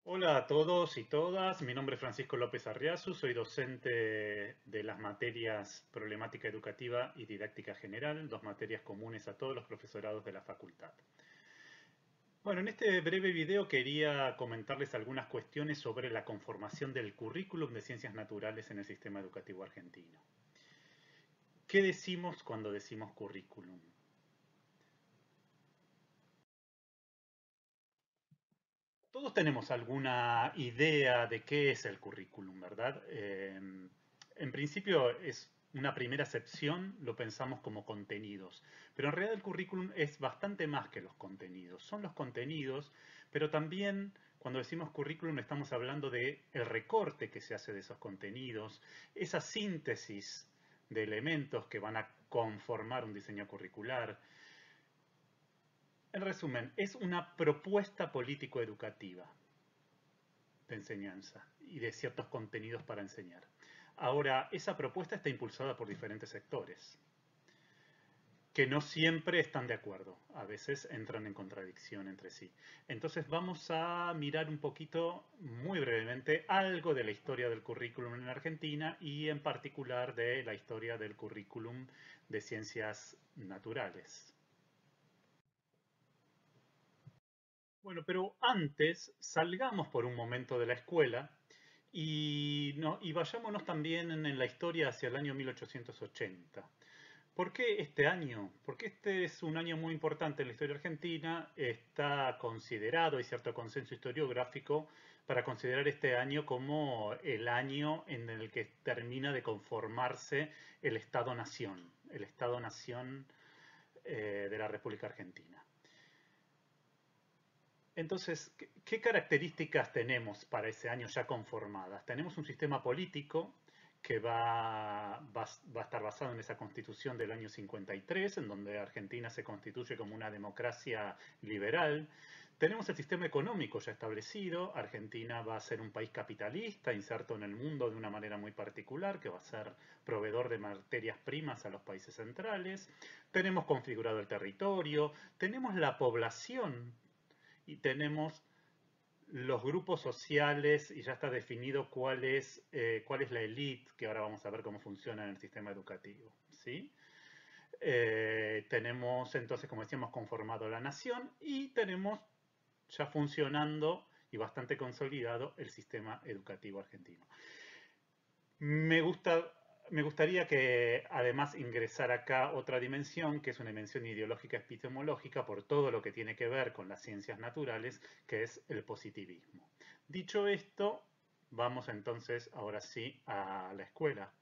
Hola a todos y todas, mi nombre es Francisco López Arriazu, soy docente de las materias Problemática Educativa y Didáctica General, dos materias comunes a todos los profesorados de la facultad. Bueno, en este breve video quería comentarles algunas cuestiones sobre la conformación del currículum de Ciencias Naturales en el sistema educativo argentino. ¿Qué decimos cuando decimos currículum? Todos tenemos alguna idea de qué es el currículum, ¿verdad? En principio es una primera acepción, lo pensamos como contenidos, pero en realidad el currículum es bastante más que los contenidos. Son los contenidos, pero también cuando decimos currículum estamos hablando de el recorte que se hace de esos contenidos, esa síntesis de elementos que van a conformar un diseño curricular. En resumen, es una propuesta político-educativa de enseñanza y de ciertos contenidos para enseñar. Ahora, esa propuesta está impulsada por diferentes sectores, que no siempre están de acuerdo, a veces entran en contradicción entre sí. Entonces vamos a mirar un poquito, muy brevemente, algo de la historia del currículum en Argentina y en particular de la historia del currículum de ciencias naturales. Bueno, pero antes salgamos por un momento de la escuela y, no, y vayámonos también en la historia hacia el año 1880. ¿Por qué este año? Porque este es un año muy importante en la historia argentina. Está considerado, hay cierto consenso historiográfico para considerar este año como el año en el que termina de conformarse el Estado-Nación, el Estado-Nación de la República Argentina. Entonces, ¿qué características tenemos para ese año ya conformadas? Tenemos un sistema político que va a estar basado en esa constitución del año 53, en donde Argentina se constituye como una democracia liberal. Tenemos el sistema económico ya establecido. Argentina va a ser un país capitalista, inserto en el mundo de una manera muy particular, que va a ser proveedor de materias primas a los países centrales. Tenemos configurado el territorio, tenemos la población y tenemos los grupos sociales y ya está definido cuál es la élite, que ahora vamos a ver cómo funciona en el sistema educativo. ¿Sí? Tenemos entonces, como decíamos, conformado la nación y tenemos ya funcionando y bastante consolidado el sistema educativo argentino. Me gusta, Me gustaría que además ingresara acá otra dimensión, que es una dimensión ideológica epistemológica por todo lo que tiene que ver con las ciencias naturales, que es el positivismo. Dicho esto, vamos entonces ahora sí a la escuela.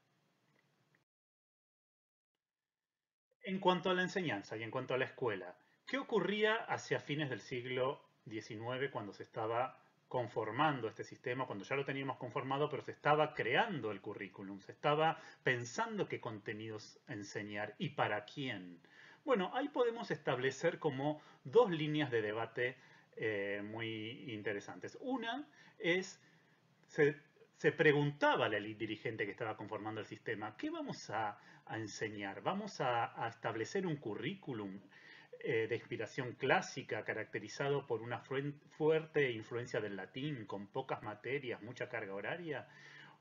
En cuanto a la enseñanza y en cuanto a la escuela, ¿qué ocurría hacia fines del siglo XIX cuando se estaba conformando este sistema, cuando ya lo teníamos conformado, pero se estaba creando el currículum, se estaba pensando qué contenidos enseñar y para quién? Bueno, ahí podemos establecer como dos líneas de debate muy interesantes. Una es se, se preguntaba la élite dirigente que estaba conformando el sistema, ¿qué vamos a enseñar? ¿Vamos a establecer un currículum de inspiración clásica caracterizado por una fuerte influencia del latín, con pocas materias, mucha carga horaria?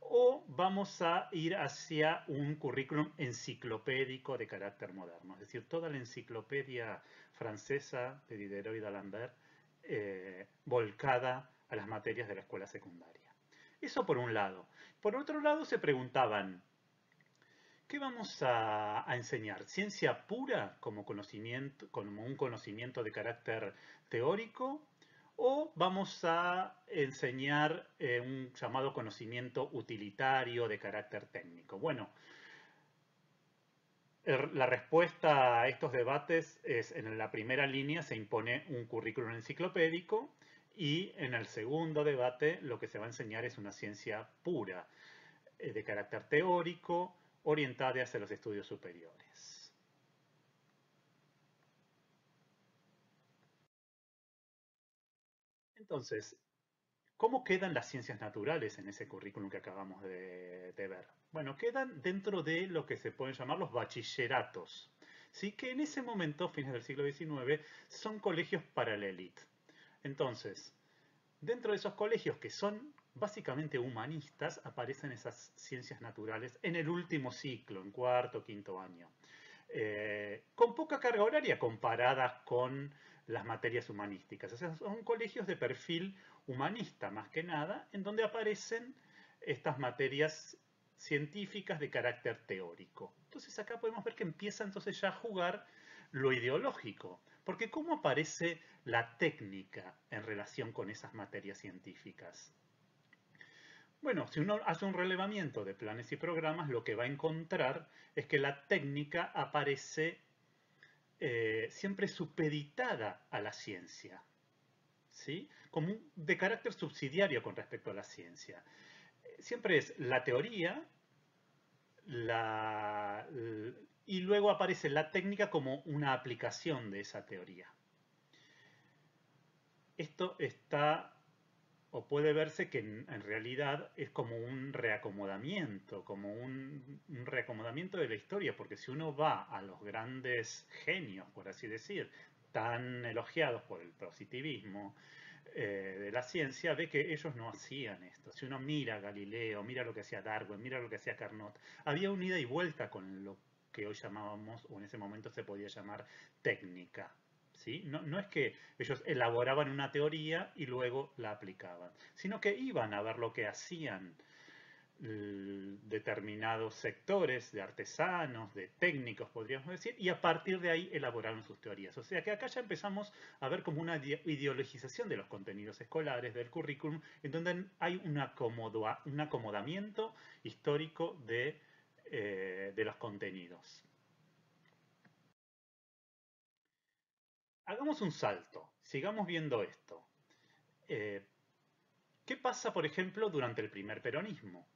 ¿O vamos a ir hacia un currículum enciclopédico de carácter moderno? Es decir, toda la enciclopedia francesa de Diderot y d'Alembert volcada a las materias de la escuela secundaria. Eso por un lado. Por otro lado se preguntaban, ¿qué vamos a enseñar? ¿Ciencia pura como conocimiento, como un conocimiento de carácter teórico? ¿O vamos a enseñar un llamado conocimiento utilitario de carácter técnico? Bueno, la respuesta a estos debates es, en la primera línea se impone un currículum enciclopédico y en el segundo debate lo que se va a enseñar es una ciencia pura, de carácter teórico, orientada hacia los estudios superiores. Entonces, ¿cómo quedan las ciencias naturales en ese currículum que acabamos de ver? Bueno, quedan dentro de lo que se pueden llamar los bachilleratos, ¿sí? Que en ese momento, fines del siglo XIX, son colegios para la élite. Entonces, Dentro de esos colegios que son básicamente humanistas, aparecen esas ciencias naturales en el último ciclo, en cuarto, quinto año. Con poca carga horaria comparadas con las materias humanísticas. O sea, son colegios de perfil humanista más que nada, en donde aparecen estas materias científicas de carácter teórico. Entonces acá podemos ver que empieza entonces ya a jugar lo ideológico, porque ¿cómo aparece la técnica en relación con esas materias científicas? Bueno, si uno hace un relevamiento de planes y programas, lo que va a encontrar es que la técnica aparece siempre supeditada a la ciencia, ¿sí? Como de carácter subsidiario con respecto a la ciencia. Siempre es la teoría la, y luego aparece la técnica como una aplicación de esa teoría. Esto está o puede verse que en realidad es como un reacomodamiento, como un reacomodamiento de la historia, porque si uno va a los grandes genios, por así decir, tan elogiados por el positivismo de la ciencia, ve que ellos no hacían esto. Si uno mira a Galileo, mira lo que hacía Darwin, mira lo que hacía Carnot, había un ida y vuelta con lo que hoy llamábamos, o en ese momento se podía llamar técnica. ¿Sí? No, no es que ellos elaboraban una teoría y luego la aplicaban, sino que iban a ver lo que hacían determinados sectores de artesanos, de técnicos, podríamos decir, y a partir de ahí elaboraron sus teorías. O sea que acá ya empezamos a ver como una ideologización de los contenidos escolares, del currículum, en donde hay un acomodamiento histórico de los contenidos. Hagamos un salto, sigamos viendo esto. Eh, ¿Qué pasa, por ejemplo, durante el primer peronismo?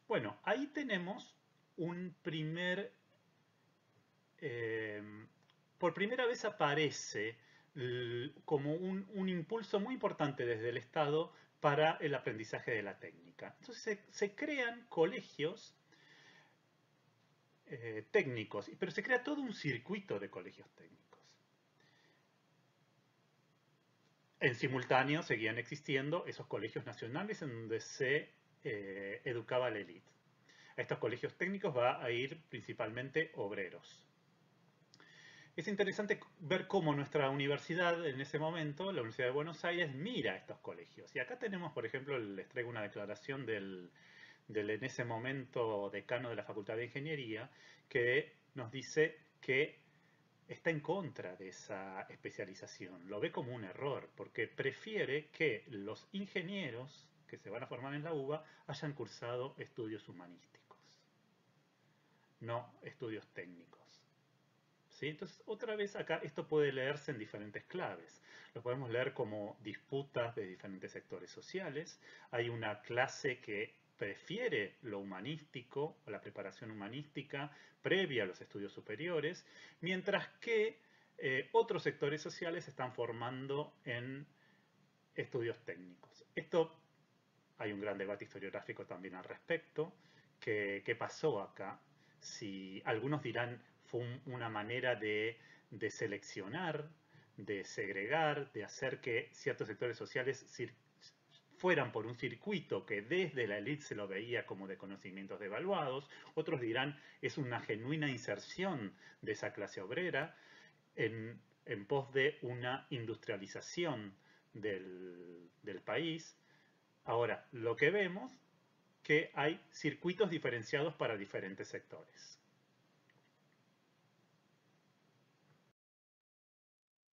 Bueno, ahí tenemos un primer, eh, por primera vez aparece como un impulso muy importante desde el Estado para el aprendizaje de la técnica. Entonces se crean colegios técnicos, pero se crea todo un circuito de colegios técnicos. En simultáneo seguían existiendo esos colegios nacionales en donde se educaba la élite. A estos colegios técnicos va a ir principalmente obreros. Es interesante ver cómo nuestra universidad en ese momento, la Universidad de Buenos Aires, mira estos colegios. Y acá tenemos, por ejemplo, les traigo una declaración del en ese momento decano de la Facultad de Ingeniería, que nos dice que está en contra de esa especialización. Lo ve como un error, porque prefiere que los ingenieros que se van a formar en la UBA hayan cursado estudios humanísticos, no estudios técnicos. ¿Sí? Entonces, otra vez acá esto puede leerse en diferentes claves. Lo podemos leer como disputas de diferentes sectores sociales. Hay una clase que prefiere lo humanístico o la preparación humanística previa a los estudios superiores, mientras que otros sectores sociales se están formando en estudios técnicos. Esto hay un gran debate historiográfico también al respecto. ¿Qué pasó acá? Si algunos dirán fue una manera de seleccionar, de segregar, de hacer que ciertos sectores sociales fueran por un circuito que desde la élite se lo veía como de conocimientos devaluados. Otros dirán es una genuina inserción de esa clase obrera en pos de una industrialización del país. Ahora, lo que vemos que hay circuitos diferenciados para diferentes sectores.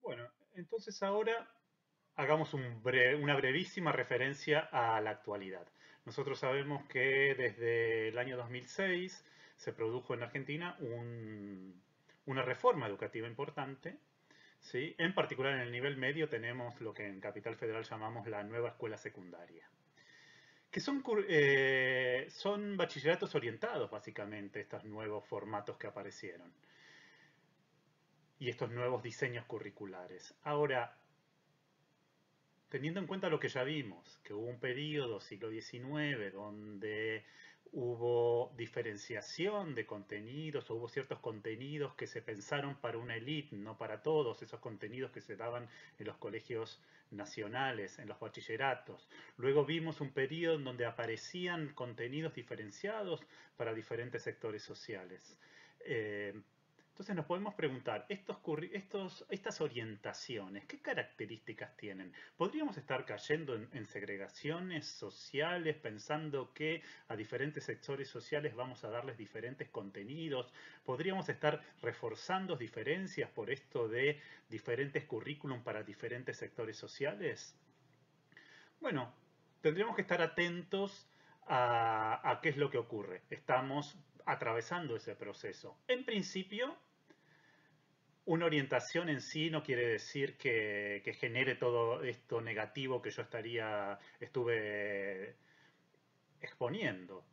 Bueno, entonces ahora hagamos una brevísima referencia a la actualidad. Nosotros sabemos que desde el año 2006 se produjo en Argentina una reforma educativa importante. ¿Sí? En particular en el nivel medio tenemos lo que en Capital Federal llamamos la nueva escuela secundaria. Que son bachilleratos orientados, básicamente, estos nuevos formatos que aparecieron y estos nuevos diseños curriculares. Ahora, teniendo en cuenta lo que ya vimos, que hubo un periodo, siglo XIX, donde hubo diferenciación de contenidos, o hubo ciertos contenidos que se pensaron para una élite, no para todos, esos contenidos que se daban en los colegios nacionales, en los bachilleratos. Luego vimos un periodo en donde aparecían contenidos diferenciados para diferentes sectores sociales. Eh, entonces nos podemos preguntar, estas orientaciones, ¿qué características tienen? ¿Podríamos estar cayendo en segregaciones sociales, pensando que a diferentes sectores sociales vamos a darles diferentes contenidos? ¿Podríamos estar reforzando diferencias por esto de diferentes currículum para diferentes sectores sociales? Bueno, tendríamos que estar atentos a qué es lo que ocurre. Estamos atravesando ese proceso. En principio, una orientación en sí no quiere decir que genere todo esto negativo que yo estuve exponiendo.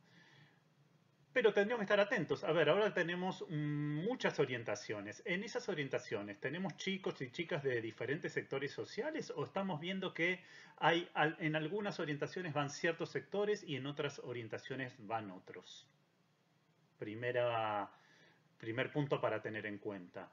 Pero tendríamos que estar atentos. A ver, ahora tenemos muchas orientaciones. En esas orientaciones, ¿tenemos chicos y chicas de diferentes sectores sociales o estamos viendo que en algunas orientaciones van ciertos sectores y en otras orientaciones van otros? Primer punto para tener en cuenta.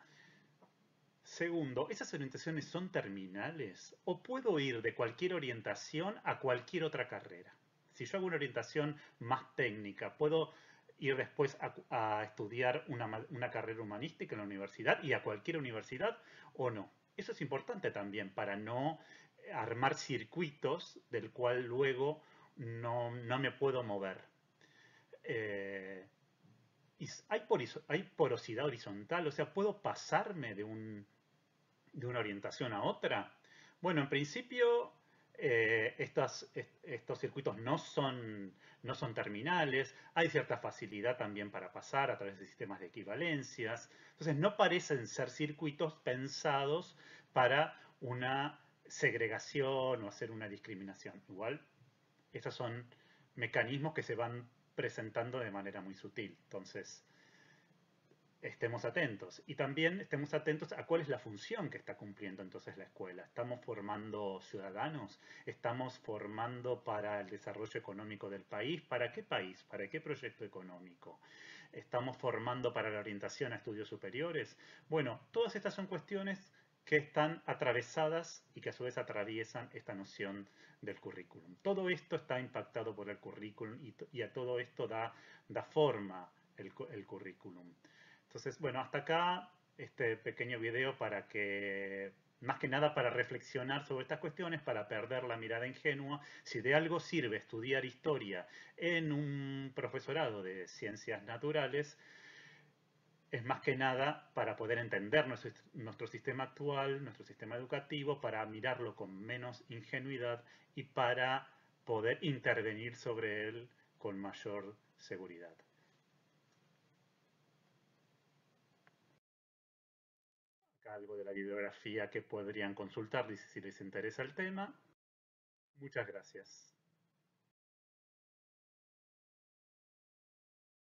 Segundo, ¿esas orientaciones son terminales o puedo ir de cualquier orientación a cualquier otra carrera? Si yo hago una orientación más técnica, ¿puedo ir después a estudiar una carrera humanística en la universidad y a cualquier universidad o no? Eso es importante también para no armar circuitos del cual luego no me puedo mover. Eh, hay porosidad horizontal, o sea, puedo pasarme de una orientación a otra. Bueno, en principio estos circuitos no son terminales, hay cierta facilidad también para pasar a través de sistemas de equivalencias, entonces no parecen ser circuitos pensados para una segregación o hacer una discriminación. Igual, estos son mecanismos que se van presentando de manera muy sutil, entonces estemos atentos. Y también estemos atentos a cuál es la función que está cumpliendo entonces la escuela. ¿Estamos formando ciudadanos? ¿Estamos formando para el desarrollo económico del país? ¿Para qué país? ¿Para qué proyecto económico? ¿Estamos formando para la orientación a estudios superiores? Bueno, todas estas son cuestiones que están atravesadas y que a su vez atraviesan esta noción del currículum. Todo esto está impactado por el currículum y a todo esto da forma el currículum. Entonces, bueno, hasta acá este pequeño video para que, más que nada para reflexionar sobre estas cuestiones, para perder la mirada ingenua. Si de algo sirve estudiar historia en un profesorado de ciencias naturales, es más que nada para poder entender nuestro sistema actual, nuestro sistema educativo, para mirarlo con menos ingenuidad y para poder intervenir sobre él con mayor seguridad. Acá algo de la bibliografía que podrían consultar si les interesa el tema. Muchas gracias.